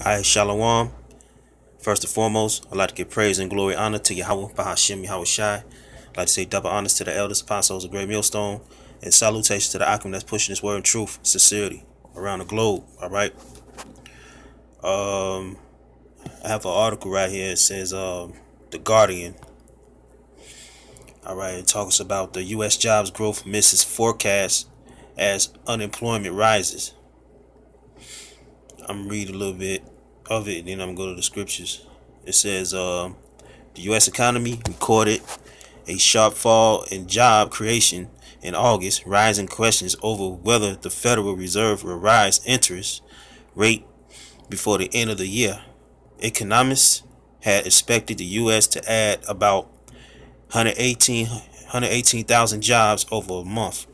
Hi, Shalom. First and foremost, I'd like to give praise and glory honor to Yahweh, Bahashim, Yahweh Shai. I'd like to say double honors to the elders, apostles, of Great Millstone, and salutations to the Akim that's pushing this word in truth, sincerity, around the globe. All right. I have an article right here. It says, The Guardian. All right. It talks about the U.S. jobs growth misses forecast as unemployment rises. I'm reading a little bit of it, then I'm going to go to the scriptures. It says, the U.S. economy recorded a sharp fall in job creation in August, rising questions over whether the Federal Reserve will raise interest rate before the end of the year. Economists had expected the U.S. to add about 118,000 jobs over a month.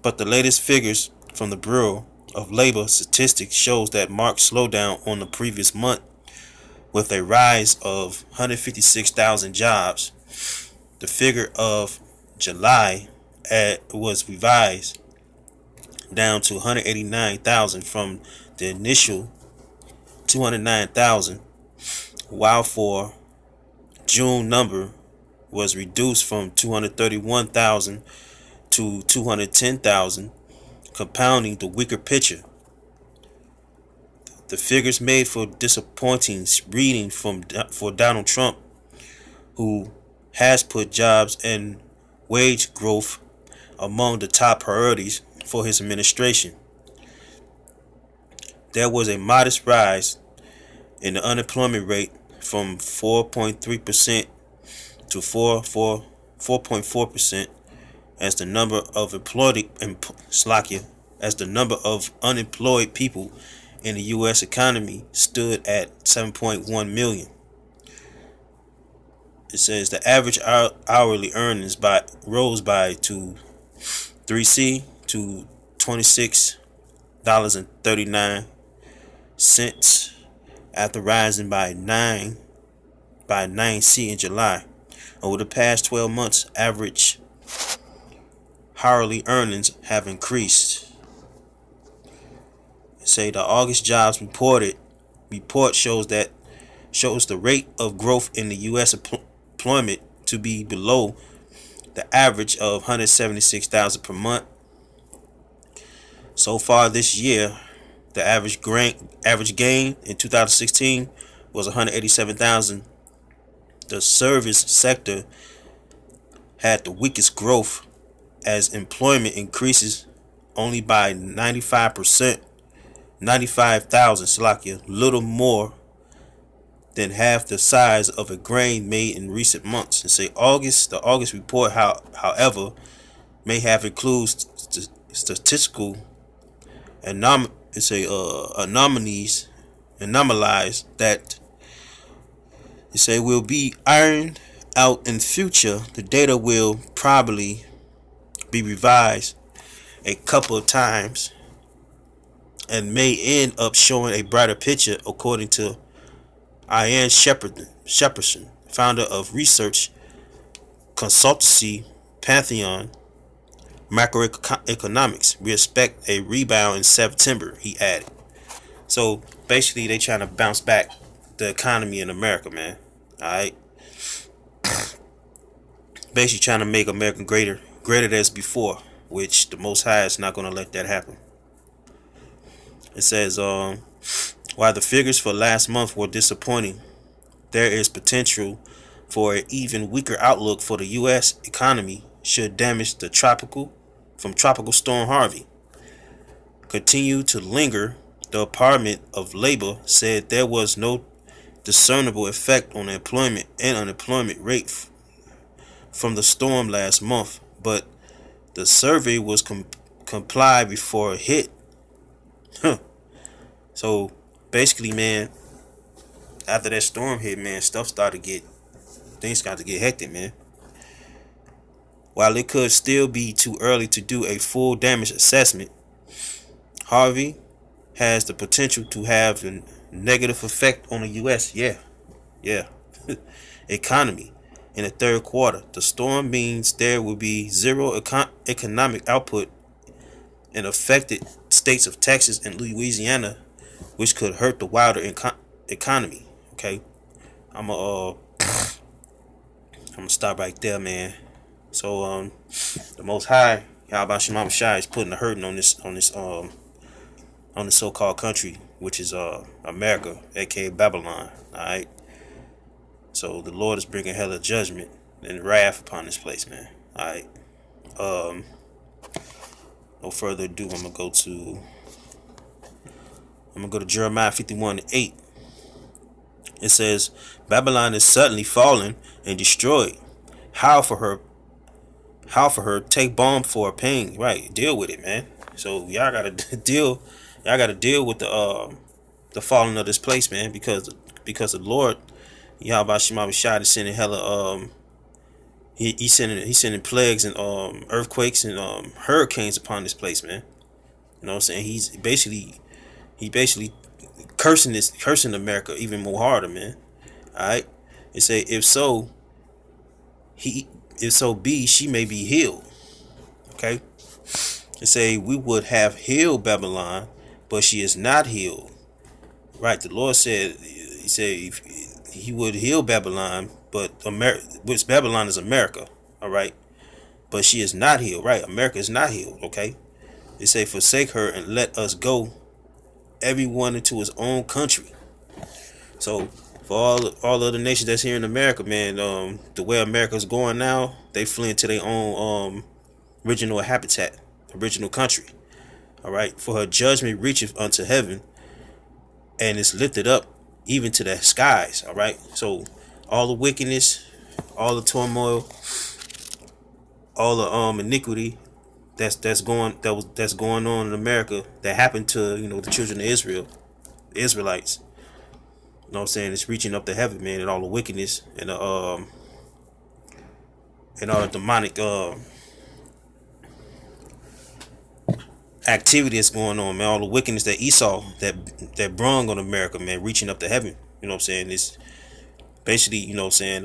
But the latest figures from the Bureau of Labor Statistics shows that marked slowdown on the previous month, with a rise of 156,000 jobs. The figure of July was revised down to 189,000 from the initial 209,000, while for June number was reduced from 231,000 to 210,000, compounding the weaker picture. The figures made for disappointing reading for Donald Trump, who has put jobs and wage growth among the top priorities for his administration. There was a modest rise in the unemployment rate from 4.3% to 4.4% as the number of unemployed people in the U.S. economy stood at 7.1 million. It says the average hourly earnings rose to $26.39 after rising by 9 cents in July. Over the past 12 months, average hourly earnings have increased. Say the August jobs report shows the rate of growth in the U.S. employment to be below the average of 176,000 per month. So far this year, the average gain in 2016 was 187,000. The service sector had the weakest growth, as employment increases only by 95,000, little more than half the size of a grain made in recent months. And say the August report, however, may have included statistical anomalies that will be ironed out in future. The data will probably be revised a couple of times and may end up showing a brighter picture, according to Ian Shepardson, founder of research consultancy Pantheon Macroeconomics. We expect a rebound in September, he added. So basically, they trying to bounce back the economy in America, man. All right. Basically trying to make America greater than before, which the Most High is not going to let that happen. It says, while the figures for last month were disappointing, there is potential for an even weaker outlook for the U.S. economy should damage from Tropical Storm Harvey continue to linger. The Department of Labor said there was no discernible effect on the employment and unemployment rate from the storm last month, but the survey was complied before it hit. So basically, man, after that storm hit, man, things got to get hectic, man. While it could still be too early to do a full damage assessment, Harvey has the potential to have a negative effect on the U.S. economy in the third quarter. The storm means there will be zero economic output in affected states of Texas and Louisiana which could hurt the wider economy. Okay, I'm a I'm gonna stop right there, man. So the Most High, Yahweh Shema Shai, is putting the hurting on this so-called country, which is America, aka Babylon. All right. So the Lord is bringing hella judgment and wrath upon this place, man. All right. No further ado, I'm gonna go to Jeremiah 51:8. It says, Babylon is suddenly fallen and destroyed. How for her? Take balm for her pain. Right, deal with it, man. So y'all gotta deal. Y'all gotta deal with the falling of this place, man, because the Lord, Yahweh Shema Shai, is sending hella he's sending plagues and earthquakes and hurricanes upon this place, man. You know what I'm saying? He basically cursing America even more harder, man. All right. It say, if so be she may be healed. Okay. It say, we would have healed Babylon, but she is not healed. Right. The Lord said, he said he would heal Babylon, but which Babylon is America. All right. But she is not healed. Right. America is not healed. Okay. It say, forsake her and let us go, everyone into his own country. So for all other nations that's here in America, man, the way America's going now, they flee into their own original habitat, original country. All right. For her judgment reacheth unto heaven, and it's lifted up even to the skies. All right. So all the wickedness, all the turmoil, all the iniquity that's going on in America, that happened to, the children of Israel, the Israelites. You know what I'm saying? It's reaching up to heaven, man, and all the wickedness and all the demonic activity that's going on, man. All the wickedness that Esau that brung on America, man, reaching up to heaven. You know what I'm saying? It's basically, you know what I'm saying,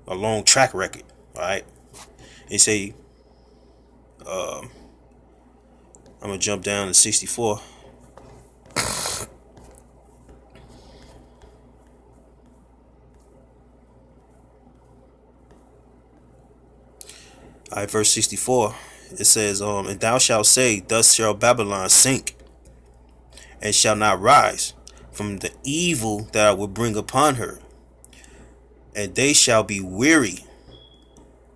a long track record. All right. They say, I'm gonna jump down to 64. All right, verse 64. It says, and thou shalt say, thus shall Babylon sink, and shall not rise from the evil that I will bring upon her, and they shall be weary.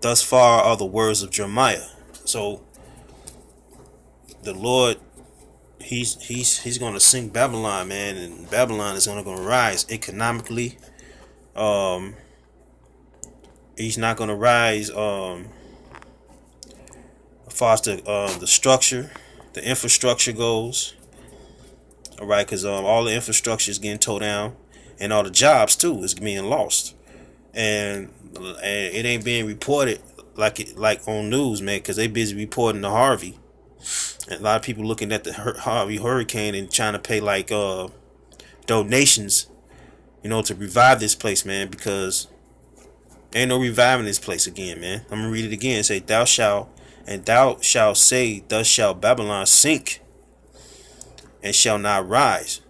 Thus far are the words of Jeremiah. So the Lord, he's going to sink Babylon, man, and Babylon is going to rise economically. He's not going to rise as far as the structure, the infrastructure goes. All right, because all the infrastructure is getting tore down, and all the jobs too is being lost, and it ain't being reported like on news, man, because they busy reporting the Harvey. And a lot of people looking at the Harvey hurricane and trying to pay like donations, to revive this place, man, because ain't no reviving this place again, man. I'm gonna read it again. Say, thou shalt say, thus shall Babylon sink, and shall not rise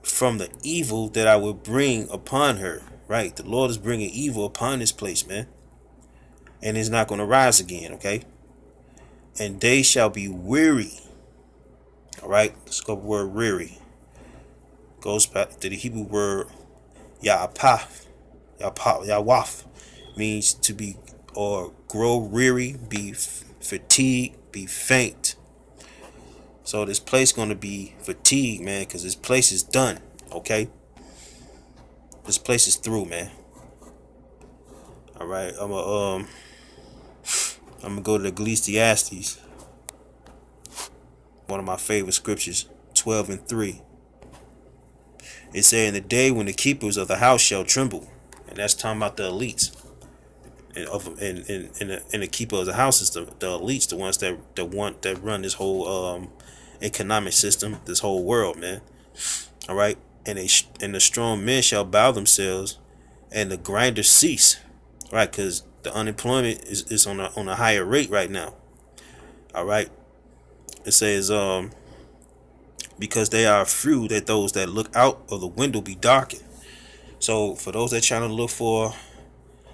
from the evil that I will bring upon her. Right, the Lord is bringing evil upon this place, man, and it's not going to rise again. Okay, and they shall be weary. All right, let's go. Word weary goes back to the Hebrew word yawaf, means to be or grow weary, be fatigued, be faint. So this place going to be fatigued, man, because this place is done. Okay, this place is through, man. All right, I'm gonna go to Ecclesiastes, one of my favorite scriptures, 12:3. It said, in the day when the keepers of the house shall tremble, and that's talking about the elites. And the keeper of the house is the elites, the ones that run this whole economic system, this whole world, man. All right, and the strong men shall bow themselves, and the grinders cease, right? Because the unemployment is on a higher rate right now. All right, it says because they are few that those that look out of the window be darkened. So for those that trying to look for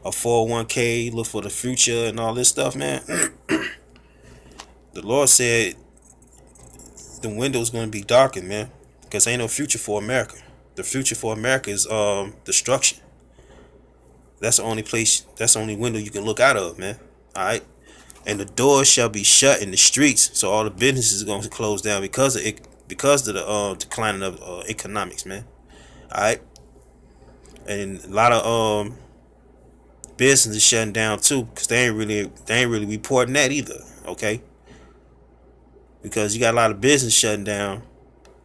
a 401k, look for the future and all this stuff, man, the Lord said the window's going to be darkened, man, because ain't no future for America. The future for America is destruction. That's the only place, that's the only window you can look out of, man. All right. And the doors shall be shut in the streets, so all the businesses are going to close down because of it, because of the declining of economics, man. All right. And a lot of businesses shutting down too, because they ain't really reporting that either. Okay. Because you got a lot of business shutting down,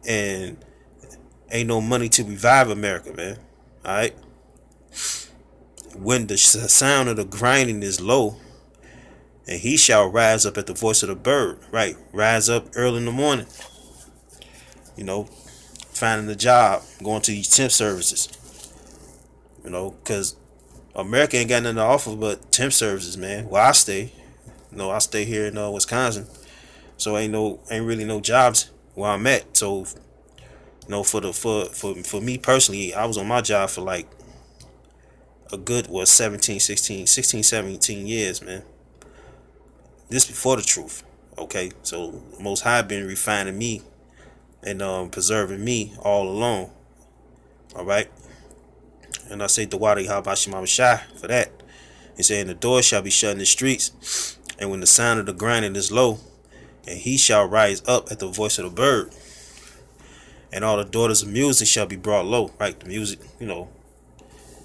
and ain't no money to revive America, man. All right. When the sound of the grinding is low, and he shall rise up at the voice of the bird. Right. Rise up early in the morning. You know, finding a job, going to these temp services. You know, because America ain't got nothing to offer but temp services, man. Where I stay. You know, I stay here in Wisconsin. So ain't really no jobs where I'm at. So, you know, for me personally, I was on my job for like a good 16, 17 years, man. This before the truth. Okay. So Most High been refining me and preserving me all along. All right. And I say the water Habashimama Shai for that. He said, the door shall be shut in the streets, and when the sound of the grinding is low, and he shall rise up at the voice of the bird, and all the daughters of music shall be brought low. Right, the music, you know,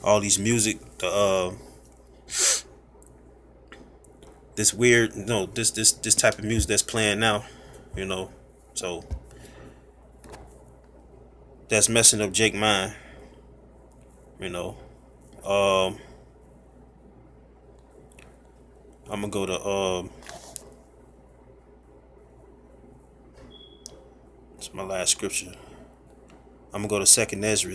all these music, this weird, you know, this type of music that's playing now, you know, so that's messing up Jake mind, you know. I'm gonna go to it's my last scripture. I'm gonna go to 2nd Ezra.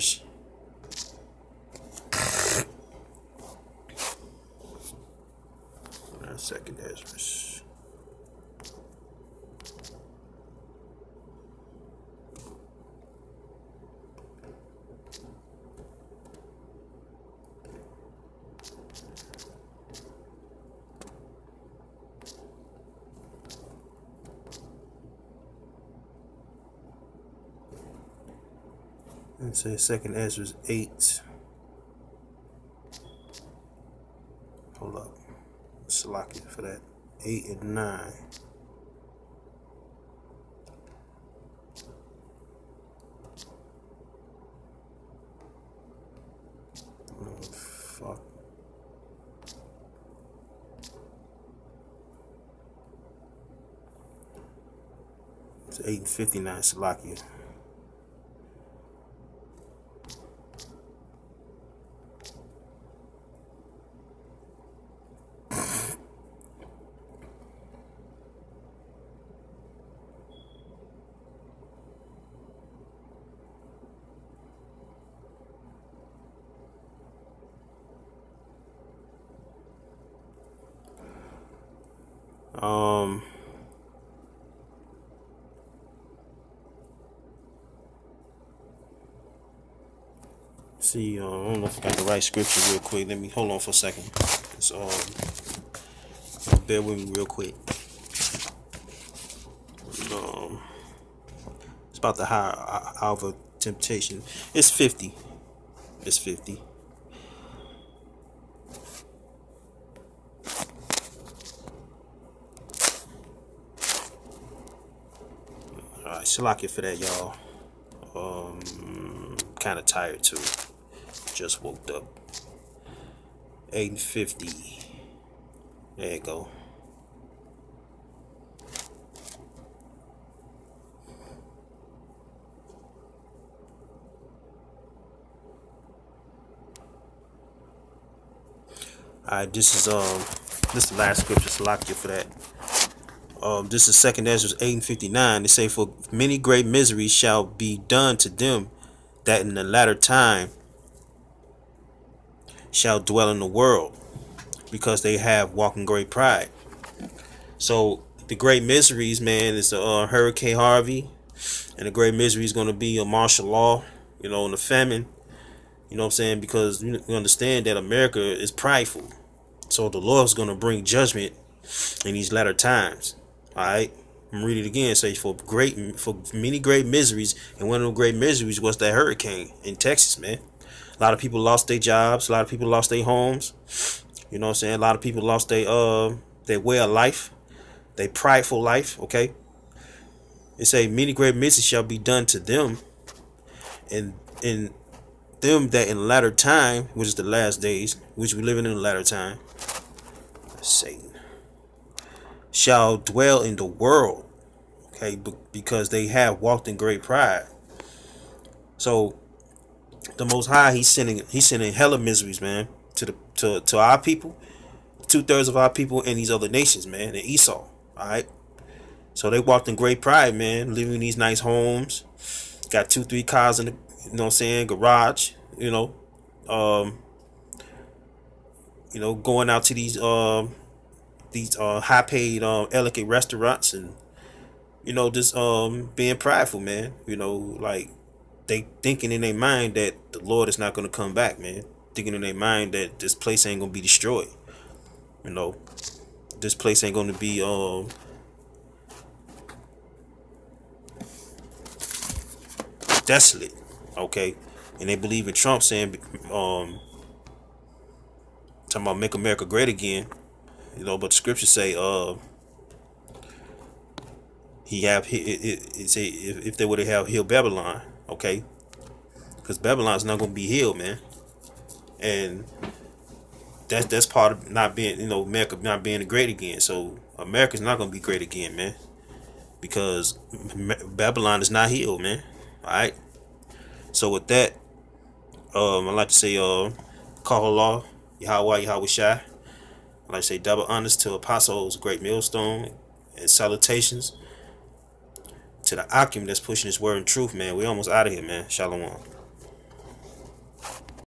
2nd Ezra. Let's say 2nd Ezra 8. Hold up. Slock it for that. 8 and 9. Oh, fuck. It's 8 and 59, Salakia. See, I don't know if I got the right scripture real quick. Let me hold on for a second. It's, bear with me real quick. It's about the high hour of temptation. It's 50. It's 50. Alright, Shalakia for that, y'all. Kind of tired too. Just woke up. 8 and 50. There you go. Alright, this is the last scripture, Salakia for that. This is 2nd Ezra 8 and 59. They say, for many great miseries shall be done to them that in the latter time shall dwell in the world, because they have walked in great pride. So the great miseries, man, is Hurricane Harvey, And the great misery is going to be a martial law, and a famine. You know what I'm saying? Because we understand that America is prideful. So the Lord is going to bring judgment in these latter times. All right. I'm read it again. Say for many great miseries, and one of the great miseries was that hurricane in Texas, man. A lot of people lost their jobs. A lot of people lost their homes. You know what I'm saying? A lot of people lost their way of life, their prideful life. Okay. It say many great miseries shall be done to them, and them that in the latter time, which is the last days, which we living in the latter time, Satan shall dwell in the world. Okay, because they have walked in great pride. So the Most High, he's sending hella miseries, man, to our people, 2/3 of our people, and these other nations, man, and Esau. All right. So they walked in great pride, man, living in these nice homes, got 2-3 cars in the, garage, going out to these high paid elegant restaurants, and just being prideful, man. Like they thinking in their mind that the Lord is not going to come back, man. Thinking in their mind that this place ain't going to be destroyed. This place ain't going to be desolate. Okay. And they believe in Trump saying talking about make America great again. But the scriptures say it say if they would have healed Babylon, okay, because Babylon's not gonna be healed, man. And that's part of not being, America not being great again. So America's not gonna be great again, man, because Babylon is not healed, man. All right. So with that, I'd like to say, call Allah, Yahweh Shai. I'd like to say double honors to Apostles, Great Millstone, and salutations to the Akim that's pushing his word and truth, man. We almost out of here, man. Shalom.